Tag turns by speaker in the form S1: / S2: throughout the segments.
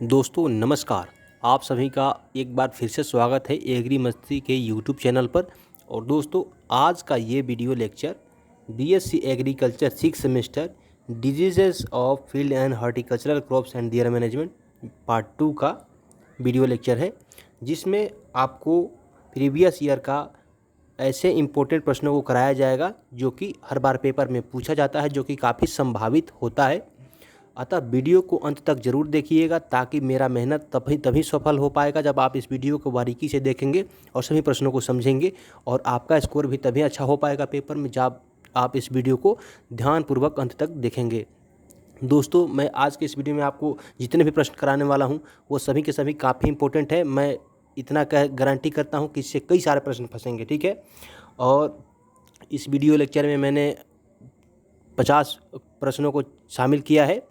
S1: दोस्तों नमस्कार। आप सभी का एक बार फिर से स्वागत है एग्री मस्ती के यूट्यूब चैनल पर। और दोस्तों आज का ये video lecture BSc agriculture 6 semester diseases of field and horticultural crops and there management part 2 का वीडियो लेक्चर है, जिसमें आपको प्रीवियस ईयर का ऐसे इम्पोर्टेंट प्रश्नों को कराया जाएगा जो कि हर बार पेपर में पूछा जाता है, जो कि काफ़ी संभावित होता है। अतः वीडियो को अंत तक ज़रूर देखिएगा ताकि मेरा मेहनत तभी सफल हो पाएगा जब आप इस वीडियो को बारीकी से देखेंगे और सभी प्रश्नों को समझेंगे, और आपका स्कोर भी तभी अच्छा हो पाएगा पेपर में जब आप इस वीडियो को ध्यानपूर्वक अंत तक देखेंगे। दोस्तों मैं आज के इस वीडियो में आपको जितने भी प्रश्न कराने वाला हूं वो सभी के सभी काफ़ी इंपॉर्टेंट है। मैं इतना गारंटी करता हूं कि इससे कई सारे प्रश्न फंसेंगे, ठीक है। और इस वीडियो लेक्चर में मैंने 50 प्रश्नों को शामिल किया है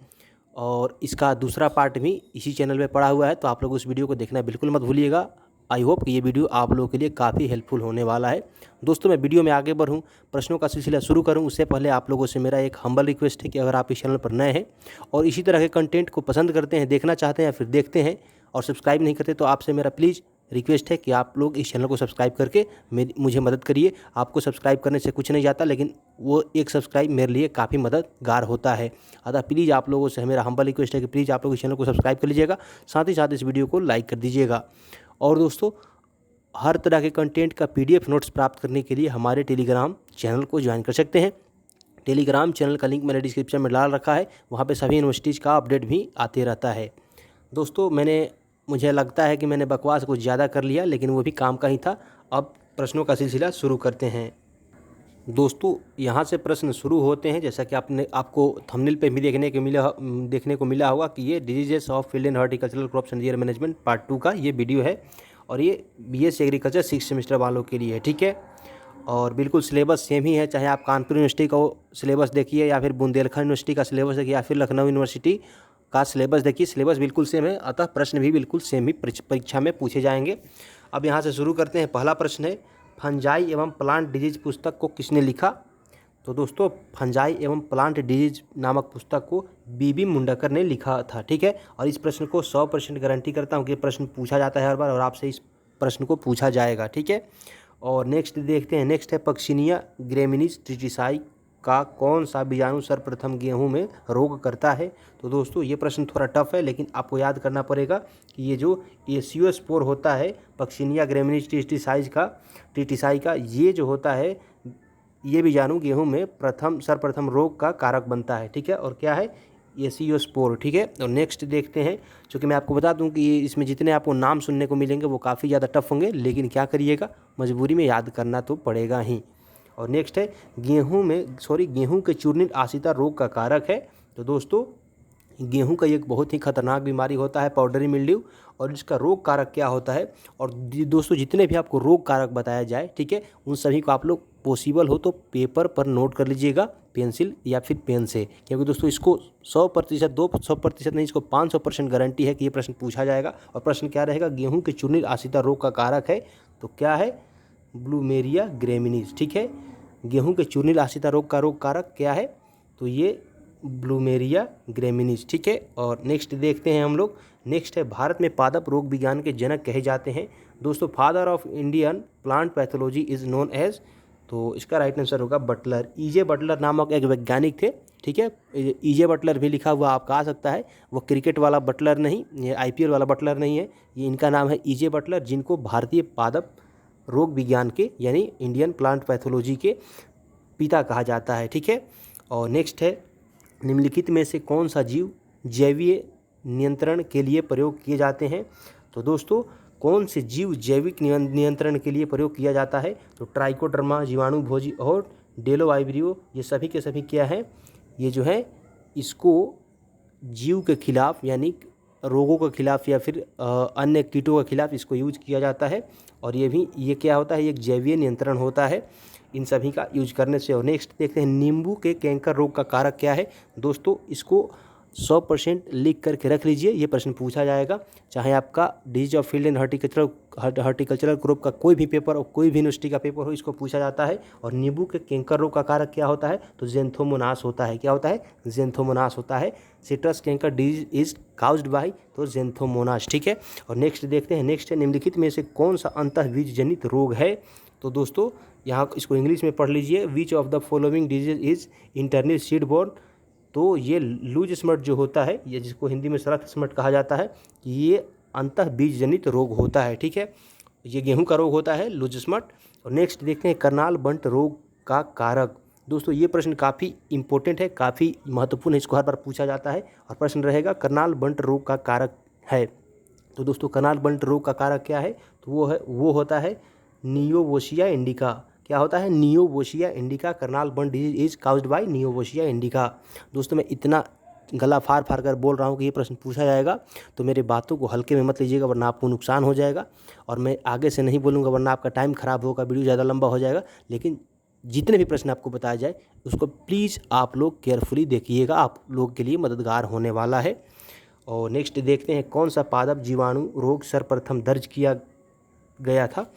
S1: और इसका दूसरा पार्ट भी इसी चैनल पे पड़ा हुआ है, तो आप लोग उस वीडियो को देखना बिल्कुल मत भूलिएगा। आई होप कि ये वीडियो आप लोगों के लिए काफ़ी हेल्पफुल होने वाला है। दोस्तों मैं वीडियो में आगे बढ़ूँ, प्रश्नों का सिलसिला शुरू करूँ उससे पहले आप लोगों से मेरा एक हम्बल रिक्वेस्ट है कि अगर आप इस चैनल पर नए हैं और इसी तरह के कंटेंट को पसंद करते हैं, देखना चाहते हैं या फिर देखते हैं और सब्सक्राइब नहीं करते, तो आपसे मेरा प्लीज़ रिक्वेस्ट है कि आप लोग इस चैनल को सब्सक्राइब करके मुझे मदद करिए। आपको सब्सक्राइब करने से कुछ नहीं जाता, लेकिन वो एक सब्सक्राइब मेरे लिए काफ़ी मददगार होता है। अतः प्लीज़ आप लोगों से मेरा हम्बल रिक्वेस्ट है कि प्लीज़ आप लोग इस चैनल को सब्सक्राइब कर लीजिएगा, साथ ही साथ इस वीडियो को लाइक कर दीजिएगा। और दोस्तों हर तरह के कंटेंट का PDF नोट्स प्राप्त करने के लिए हमारे टेलीग्राम चैनल को ज्वाइन कर सकते हैं। टेलीग्राम चैनल का लिंक मैंने डिस्क्रिप्शन में डाल रखा है, वहाँ पे सभी यूनिवर्सिटीज़ का अपडेट भी आते रहता है। दोस्तों मुझे लगता है कि मैंने बकवास कुछ ज़्यादा कर लिया, लेकिन वो भी काम का ही था। अब प्रश्नों का सिलसिला शुरू करते हैं। दोस्तों यहाँ से प्रश्न शुरू होते हैं, जैसा कि आपको थंबनेल पे भी देखने को मिला होगा कि ये diseases of field and horticultural crops and there management part 2 का ये वीडियो है, और ये BSc एग्रीकल्चर 6 सेमेस्टर वालों के लिए है, ठीक है। और बिल्कुल सिलेबस सेम ही है, चाहे आप कानपुर यूनिवर्सिटी का सिलेबस देखिए या फिर बुंदेलखंड यूनिवर्सिटी का सिलेबस देखिए या फिर लखनऊ यूनिवर्सिटी का सिलेबस देखिए, सिलेबस बिल्कुल सेम है। अतः प्रश्न भी बिल्कुल सेम ही परीक्षा में पूछे जाएंगे। अब यहाँ से शुरू करते हैं। पहला प्रश्न है, फंजाई एवं प्लांट डिजीज पुस्तक को किसने लिखा? तो दोस्तों फंजाई एवं प्लांट डिजीज नामक पुस्तक को BB मुंडकर ने लिखा था, ठीक है। और इस प्रश्न को 100% गारंटी करता हूँ कि प्रश्न पूछा जाता है हर बार, और आपसे इस प्रश्न को पूछा जाएगा, ठीक है। और नेक्स्ट देखते हैं। नेक्स्ट है, पक्सिनिया ग्रेमिनीज ट्रिटिसाई का कौन सा बीजाणु सर्वप्रथम गेहूं में रोग करता है? तो दोस्तों ये प्रश्न थोड़ा टफ है, लेकिन आपको याद करना पड़ेगा कि ये जो एसियो स्पोर होता है पक्सिनिया ग्रेमिनीज ट्रिटिसाई का, ये जो होता है ये बीजाणु गेहूं में सर्वप्रथम रोग का कारक बनता है, ठीक है। और क्या है? एसियो स्पोर, ठीक है। और नेक्स्ट देखते हैं, क्योंकि मैं आपको बता दूं कि इसमें जितने आपको नाम सुनने को मिलेंगे वो काफ़ी ज़्यादा टफ होंगे, लेकिन क्या करिएगा, मजबूरी में याद करना तो पड़ेगा ही। और नेक्स्ट है, गेहूं के चूर्णित आशिता रोग का कारक है। तो दोस्तों गेहूं का एक बहुत ही खतरनाक बीमारी होता है पाउडरी मिल्ड्यू, और इसका रोग कारक क्या होता है। और दोस्तों जितने भी आपको रोग कारक बताया जाए, ठीक है, उन सभी को आप लोग पॉसिबल हो तो पेपर पर नोट कर लीजिएगा, पेंसिल या फिर पेन से, क्योंकि दोस्तों इसको 100%, 200% नहीं, इसको 500% गारंटी है कि ये प्रश्न पूछा जाएगा। और प्रश्न क्या रहेगा? गेहूं के चूर्णित आशिता रोग का कारक है, तो क्या है? ब्लूमेरिया ग्रेमिनीज, ठीक है। गेहूं के चूर्णित आशिता रोग का रोग कारक क्या है? तो ये ब्लूमेरिया ग्रेमिनीज, ठीक है। और नेक्स्ट देखते हैं हम लोग। नेक्स्ट है, भारत में पादप रोग विज्ञान के जनक कहे जाते हैं। दोस्तों father of Indian plant pathology is known as, तो इसका राइट आंसर होगा बटलर। EJ बटलर नामक एक वैज्ञानिक थे, ठीक है। EJ बटलर भी लिखा हुआ आपका आ सकता है, वो क्रिकेट वाला बटलर नहीं, ये IPL वाला बटलर नहीं है, ये इनका नाम है EJ बटलर, जिनको भारतीय पादप रोग विज्ञान के यानी इंडियन प्लांट पैथोलॉजी के पिता कहा जाता है, ठीक है। और नेक्स्ट है, निम्नलिखित में से कौन सा जीव जैवीय नियंत्रण के लिए प्रयोग किए जाते हैं? तो दोस्तों कौन से जीव जैविक नियंत्रण के लिए प्रयोग किया जाता है? तो ट्राइकोडर्मा, जीवाणु भोजी और डेलोवाइब्रियो, ये सभी के सभी क्या है? ये जो है इसको जीव के खिलाफ यानी रोगों के खिलाफ या फिर अन्य कीटों के खिलाफ इसको यूज किया जाता है। और ये क्या होता है? एक जैवीय नियंत्रण होता है इन सभी का यूज करने से। और नेक्स्ट देखते हैं, नींबू के कैंकर रोग का कारक क्या है? दोस्तों इसको 100% लिख करके रख लीजिए, ये प्रश्न पूछा जाएगा। चाहे आपका disease of field and horticultural crop का कोई भी पेपर और कोई भी यूनिवर्सिटी का पेपर हो, इसको पूछा जाता है। और नींबू के कैंकर रोग का कारक क्या होता है? तो ज़ैंथोमोनास होता है। क्या होता है? ज़ैंथोमोनास होता है। Citrus canker disease is caused bye, तो ज़ैंथोमोनास। ठीक है। और नेक्स्ट देखते हैं, नेक्स्ट है निम्नलिखित में से कौन सा अंतःबीज जनित रोग है? तो दोस्तों यहाँ इसको इंग्लिश में पढ़ लीजिए। Which of the following disease is internal seed borne? तो ये लूज स्मट जो होता है, ये जिसको हिंदी में सरफ स्मट कहा जाता है, ये अंतः बीज जनित रोग होता है। ठीक है, ये गेहूं का रोग होता है, लूज स्मट। और नेक्स्ट देखते हैं करनाल बंट रोग का कारक। दोस्तों ये प्रश्न काफ़ी इंपॉर्टेंट है, काफ़ी महत्वपूर्ण है, इसको हर बार पूछा जाता है। और प्रश्न रहेगा करनाल बंट रोग का कारक है। तो दोस्तों करनाल बंट रोग का कारक क्या है? तो वो होता है नियोवोशिया इंडिका। क्या होता है? Neovossia indica. Karnal bunt disease is caused by Neovossia indica. दोस्तों मैं इतना गला फाड़ फाड़ कर बोल रहा हूँ कि ये प्रश्न पूछा जाएगा, तो मेरी बातों को हल्के में मत लीजिएगा, वरना आपको नुकसान हो जाएगा। और मैं आगे से नहीं बोलूँगा, वरना आपका टाइम ख़राब होगा, वीडियो ज़्यादा लंबा हो जाएगा। लेकिन जितने भी प्रश्न आपको बताया जाए उसको प्लीज़ आप लोग केयरफुली देखिएगा, आप लोग के लिए मददगार होने वाला है। और नेक्स्ट देखते हैं कौन सा पादप जीवाणु रोग सर्वप्रथम दर्ज किया गया था?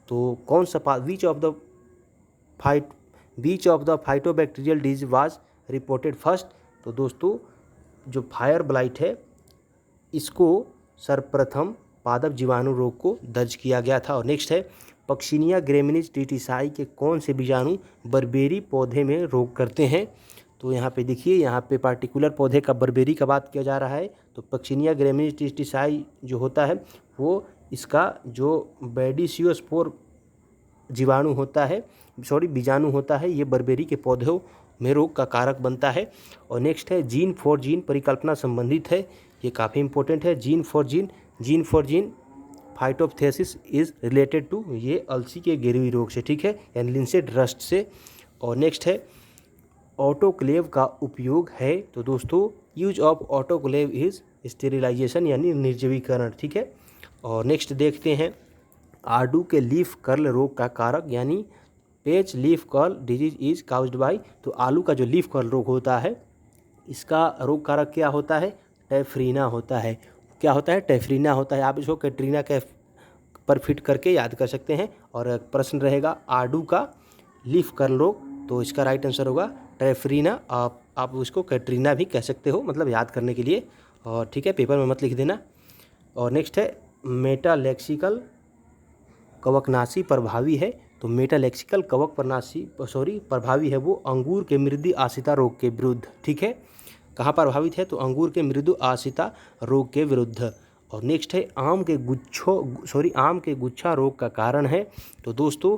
S1: तो कौन सा बीच of the phytobacterial disease was reported first? तो दोस्तों जो फायर ब्लाइट है, इसको सर्वप्रथम पादप जीवाणु रोग को दर्ज किया गया था। और नेक्स्ट है पक्सिनिया ग्रेमिनीज टीटीसाई के कौन से बीजाणु बर्बेरी पौधे में रोग करते हैं? तो यहाँ पे देखिए, यहाँ पे पार्टिकुलर पौधे का बर्बेरी का बात किया जा रहा है। तो पक्सिनिया ग्रेमिनीज टीटीसाई जो होता है, वो इसका जो बैडिसियोस्पोर जीवाणु होता है, बीजाणु होता है, ये बर्बेरी के पौधों में रोग का कारक बनता है। और नेक्स्ट है जीन फॉर जीन परिकल्पना संबंधित है, ये काफ़ी इंपॉर्टेंट है। जीन फॉर जीन फाइटोप्थेसिस इज रिलेटेड टू, ये अलसी के गिरवी रोग से, ठीक है, यानी लिंसेट रस्ट से। और नेक्स्ट है ऑटोक्लेव का उपयोग है। तो दोस्तों use of autoclave is sterilization, यानी निर्जलीकरण। ठीक है। और नेक्स्ट देखते हैं आड़ू के लीफ कर्ल रोग का कारक, यानी पेच leaf curl disease is caused bye. तो आलू का जो लीफ कर्ल रोग होता है, इसका रोग कारक क्या होता है? टेफ्रीना होता है। क्या होता है? टेफ्रीना होता है। आप इसको कैटरीना के पर फिट करके याद कर सकते हैं। और प्रश्न रहेगा आड़ू का लीफ कर्ल रोग, तो इसका राइट आंसर होगा टेफ्रीना। आप उसको कैटरीना भी कह सकते हो, मतलब याद करने के लिए। और ठीक है, पेपर में मत लिख देना। और नेक्स्ट है मेटालेक्सिकल कवकनाशी प्रभावी है। तो मेटालेक्सिकल प्रभावी है वो अंगूर के मृदु आशिता रोग के विरुद्ध। ठीक है, कहाँ प्रभावित है? तो अंगूर के मृदु आशिता रोग के विरुद्ध। और नेक्स्ट है आम के गुच्छा रोग का कारण है। तो दोस्तों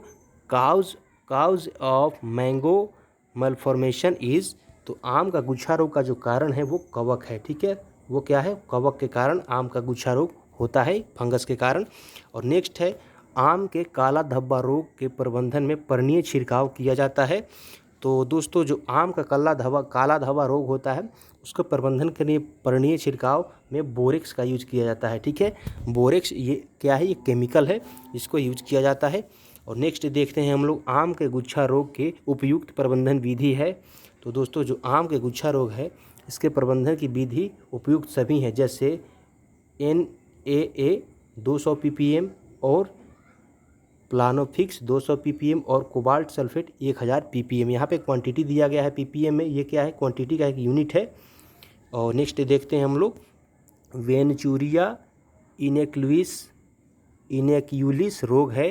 S1: काउज ऑफ मैंगो मलफॉर्मेशन इज, तो आम का गुच्छा रोग का जो कारण है वो कवक है। ठीक है, वो क्या है? कवक के कारण आम का गुच्छा रोग होता है, फंगस के कारण। और नेक्स्ट है आम के काला धब्बा रोग के प्रबंधन में पर्णीय छिड़काव किया जाता है। तो दोस्तों जो आम का काला धब्बा रोग होता है, उसके प्रबंधन के लिए पर्णीय छिड़काव में बोरेक्स का यूज किया जाता है। ठीक है, बोरेक्स ये क्या है? ये केमिकल है, इसको यूज किया जाता है। और नेक्स्ट देखते हैं हम लोग आम के गुच्छा रोग के उपयुक्त प्रबंधन विधि है। तो दोस्तों जो आम के गुच्छा रोग है, इसके प्रबंधन की विधि उपयुक्त सभी हैं, जैसे NAA 200 ppm और प्लानोफिक्स 200 ppm और कोबाल्ट सल्फेट 1000 ppm। यहाँ पे क्वांटिटी दिया गया है ppm में, ये क्या है? क्वांटिटी का एक यूनिट है। और नेक्स्ट देखते हैं हम लोग वेंचुरिया इनेक्यूलिस रोग है,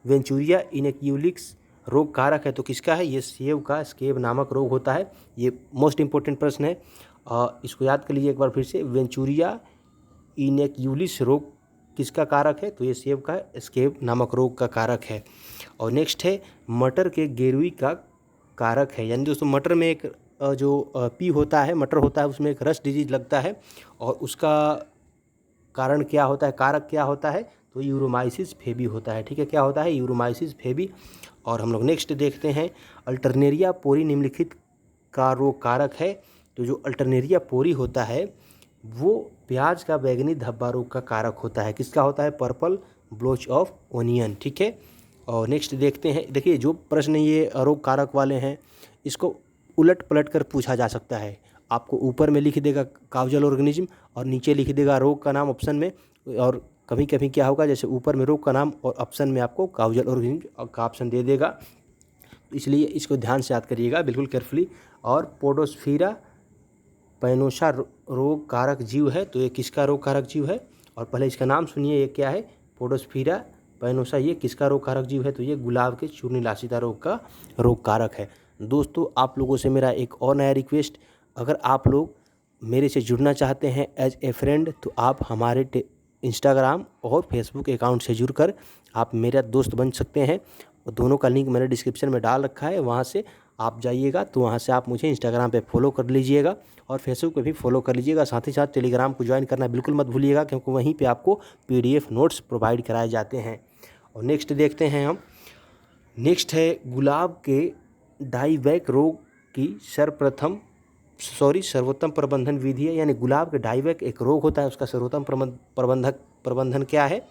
S1: वेंचुरिया इनेक्यूलिस रोग कारक है। तो किसका है? ये सेब का स्केब नामक रोग होता है। ये मोस्ट इंपॉर्टेंट प्रश्न है, इसको याद कर लीजिए एक बार फिर से। वेंचुरिया इनेक्यूलिस रोग किसका कारक है? तो ये सेब का स्केब नामक रोग का कारक है। और नेक्स्ट है मटर के गेरुई का कारक है, यानी दोस्तों मटर में एक जो पी होता है, मटर होता है, उसमें एक रस्ट डिजीज लगता है, और उसका कारण क्या होता है? कारक क्या होता है? तो यूरोमाइसिस फेबी होता है। ठीक है, क्या होता है? यूरोमाइसिस फेबी। और हम लोग नेक्स्ट देखते हैं अल्टरनेरिया पोरी निम्नलिखित का रोग कारक है। तो जो अल्टरनेरिया पोरी होता है वो प्याज का बैंगनी धब्बा रोग का कारक होता है। किसका होता है? Purple Baloch of onion. ठीक है। और नेक्स्ट देखते हैं, देखिए जो प्रश्न ये रोग कारक वाले हैं, इसको उलट पलट कर पूछा जा सकता है। आपको ऊपर में लिख देगा काउजल ऑर्गेनिज्म और नीचे लिख देगा रोग का नाम ऑप्शन में। और कभी कभी क्या होगा, जैसे ऊपर में रोग का नाम और ऑप्शन में आपको काउजल ऑर्गेनिज्म का ऑप्शन दे देगा, इसलिए इसको ध्यान से याद करिएगा बिल्कुल केयरफुली। और पोडोस्फीरा पैनोसा रोग कारक जीव है, तो ये किसका रोग कारक जीव है? और पहले इसका नाम सुनिए, ये क्या है? पोडोस्फीरा पैनोसा, ये किसका रोग कारक जीव है? तो ये गुलाब के चूर्णिलासिता रोग का रोग कारक है। दोस्तों आप लोगों से मेरा एक और नया रिक्वेस्ट, अगर आप लोग मेरे से जुड़ना चाहते हैं एज ए फ्रेंड, तो आप हमारे इंस्टाग्राम और फेसबुक अकाउंट से जुड़कर आप मेरा दोस्त बन सकते हैं। दोनों का लिंक मैंने डिस्क्रिप्शन में डाल रखा है, वहाँ से आप जाइएगा तो वहाँ से आप मुझे इंस्टाग्राम पे फॉलो कर लीजिएगा और फेसबुक पे भी फॉलो कर लीजिएगा। साथ ही साथ टेलीग्राम को ज्वाइन करना बिल्कुल मत भूलिएगा, क्योंकि वहीं पे आपको PDF नोट्स प्रोवाइड कराए जाते हैं। और नेक्स्ट देखते हैं हम, नेक्स्ट है गुलाब के डाईवैक रोग की सर्वोत्तम प्रबंधन विधि है। यानी गुलाब के डाईवैक एक रोग होता है, उसका सर्वोत्तम प्रबंधन क्या है?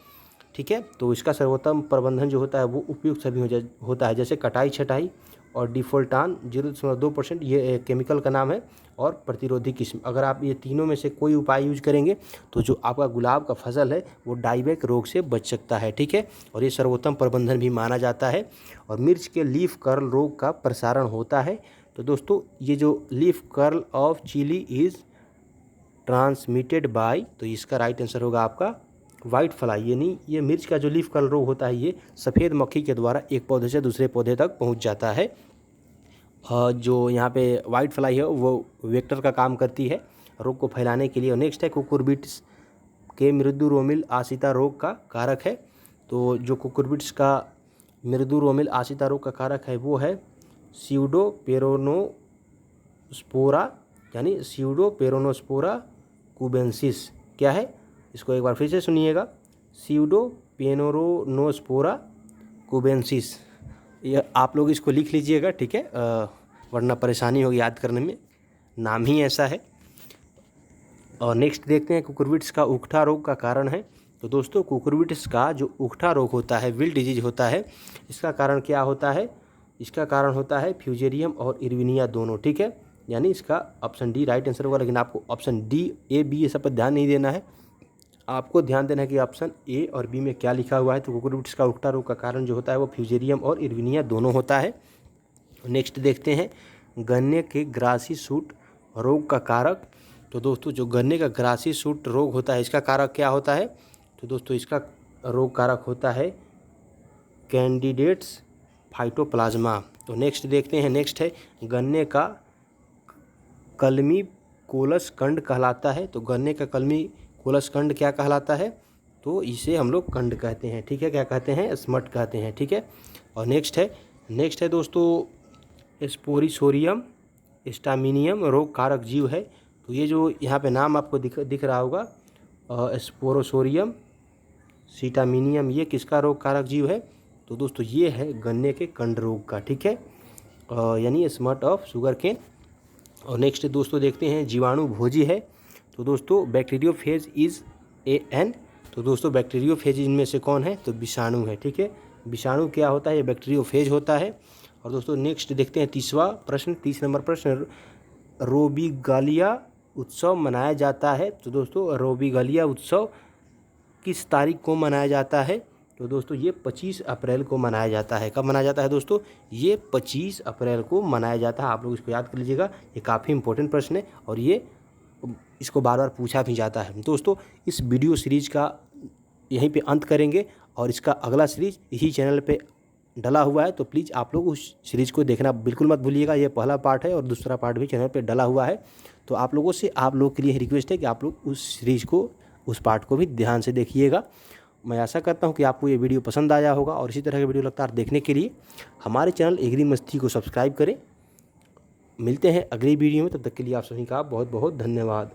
S1: ठीक है, तो इसका सर्वोत्तम प्रबंधन जो होता है वो उपयुक्त सभी होता है, जैसे कटाई छटाई और डिफोल्टान 0.2%, ये केमिकल का नाम है, और प्रतिरोधी किस्म। अगर आप ये तीनों में से कोई उपाय यूज करेंगे तो जो आपका गुलाब का फसल है वो डाईवैक रोग से बच सकता है। ठीक है, और ये सर्वोत्तम प्रबंधन भी माना जाता है। और मिर्च के लीफ कर्ल रोग का प्रसारण होता है। तो दोस्तों ये जो leaf curl of chilli is transmitted by, तो इसका राइट आंसर होगा आपका वाइट फ्लाई। यानी ये मिर्च का जो लीफ कर्ल रोग होता है ये सफ़ेद मक्खी के द्वारा एक पौधे से दूसरे पौधे तक पहुंच जाता है। जो यहाँ पे वाइट फ्लाई है वो वेक्टर का काम करती है रोग को फैलाने के लिए। और नेक्स्ट है कुकुरबिट्स के मृदु रोमिल आशिता रोग का कारक है। तो जो कुकुरबिट्स का मृदु रोमिल आशिता रोग का कारक है वो है स्यूडोपेरोनोस्पोरा, यानी स्यूडोपेरोनोस्पोरा कुबेंसिस। क्या है? इसको एक बार फिर से सुनिएगा, स्यूडोपेरोनोस्पोरा कुबेंसिस। यह आप लोग इसको लिख लीजिएगा, ठीक है, वरना परेशानी होगी याद करने में, नाम ही ऐसा है। और नेक्स्ट देखते हैं कुकुरबिट्स का उकठा रोग का कारण है। तो दोस्तों कुकुरबिट्स का जो उकठा रोग होता है, विल्ट डिजीज होता है, इसका कारण क्या होता है? इसका कारण होता है फ्यूजेरियम और इरविनिया दोनों। ठीक है, यानी इसका ऑप्शन डी राइट आंसर होगा। लेकिन आपको ऑप्शन डी, A, B ये सब पर ध्यान नहीं देना है, आपको ध्यान देना है कि ऑप्शन A और B में क्या लिखा हुआ है। तो कुकुरबिट्स का उकठा रोग का कारण जो होता है वो फ्यूजेरियम और इरविनिया दोनों होता है। नेक्स्ट देखते हैं गन्ने के ग्रासी सूट रोग का कारक। तो दोस्तों जो गन्ने का ग्रासी सूट रोग होता है इसका कारक क्या होता है? तो दोस्तों इसका रोग कारक होता है कैंडिडेट्स फाइटोप्लाज्मा। तो नेक्स्ट देखते हैं, नेक्स्ट है गन्ने का कलमी कोलस कंड कहलाता है। तो गन्ने का कलमी कोलस कंड क्या कहलाता है? तो इसे हम लोग कंड कहते हैं। ठीक है, क्या कहते हैं? स्मट कहते हैं। ठीक है, और नेक्स्ट है दोस्तों स्पोरिसोरियम स्टामिनियम रोग कारक जीव है। तो ये जो यहाँ पे नाम आपको दिख रहा होगा स्पोरोसोरियम सीटामिनियम, ये किसका रोग कारक जीव है? तो दोस्तों ये है गन्ने के कंड रोग का। ठीक है, यानी स्मट ऑफ शुगर केन। और नेक्स्ट दोस्तों देखते हैं जीवाणु भोजी है। तो दोस्तों बैक्टीरियोफेज इज़ AN। तो दोस्तों बैक्टीरियोफेज इनमें से कौन है? तो विषाणु है। ठीक है, विषाणु क्या होता है? ये बैक्टीरियोफेज होता है। और दोस्तों नेक्स्ट देखते हैं 30 नंबर प्रश्न, रोबिगालिया उत्सव मनाया जाता है। तो दोस्तों रोबिगालिया उत्सव किस तारीख को मनाया जाता है? तो दोस्तों ये 25 अप्रैल को मनाया जाता है। कब मनाया जाता है दोस्तों? ये 25 अप्रैल को मनाया जाता है। आप लोग इसको याद कर लीजिएगा, ये काफ़ी इंपॉर्टेंट प्रश्न है और ये इसको बार बार पूछा भी जाता है। दोस्तों इस वीडियो सीरीज का यहीं पे अंत करेंगे और इसका अगला सीरीज इसी चैनल पे डला हुआ है, तो प्लीज़ आप लोग उस सीरीज़ को देखना बिल्कुल मत भूलिएगा। ये पहला पार्ट है और दूसरा पार्ट भी चैनल पे डला हुआ है। तो आप लोगों के लिए रिक्वेस्ट है कि आप लोग उस सीरीज़ को, उस पार्ट को भी ध्यान से देखिएगा। मैं आशा करता हूँ कि आपको ये वीडियो पसंद आया होगा और इसी तरह के वीडियो लगातार देखने के लिए हमारे चैनल एग्री मस्ती को सब्सक्राइब करें। मिलते हैं अगली वीडियो में, तब तक के लिए आप सभी का बहुत बहुत धन्यवाद।